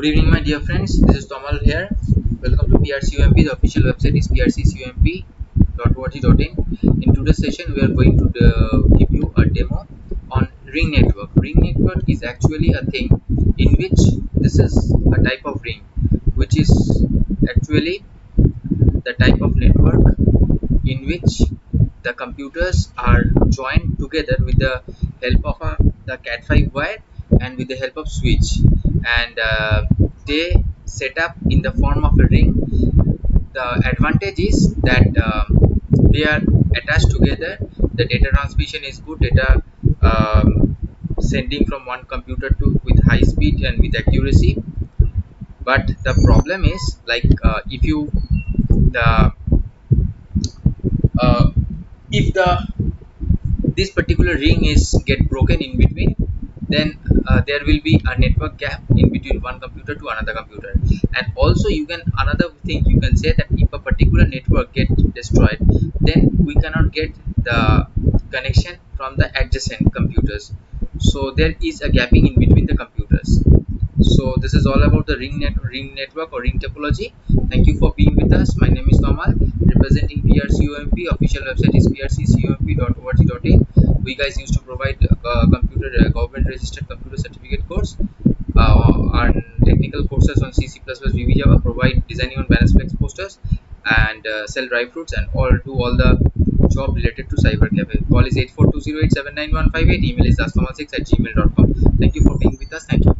Good evening, my dear friends. This is Tomal here. Welcome to PRCUMP. The official website is prccump.org.in. In today's session, we are going to give you a demo on ring network. Ring network is actually a thing in which this is a type of ring, which is actually the type of network in which the computers are joined together with the help of the Cat5 wire and with the help of switch, and they set up in the form of a ring. The advantage is that they are attached together. The data transmission is good, data sending from one computer to with high speed and with accuracy. But the problem is, like, if you the uh, if the this particular ring is get broken in between, then there will be a network gap in between one computer to another computer. And also, you can another thing you can say that if a particular network get destroyed, then we cannot get the connection from the adjacent computers, so there is a gapping in between the computers. So this is all about the ring network or ring topology. Thank you for being with us. My name is Kamal, representing PRCUMP. Official website is prccump.org.in. We guys used to provide government registered computer certificate course, on technical courses on C++, VB, Java, provide designing on Bannerflex posters, and sell dry fruits, and all the job related to cyber cafe. Call is 8420879158. Email is asktomal6@gmail.com. Thank you for being with us. Thank you.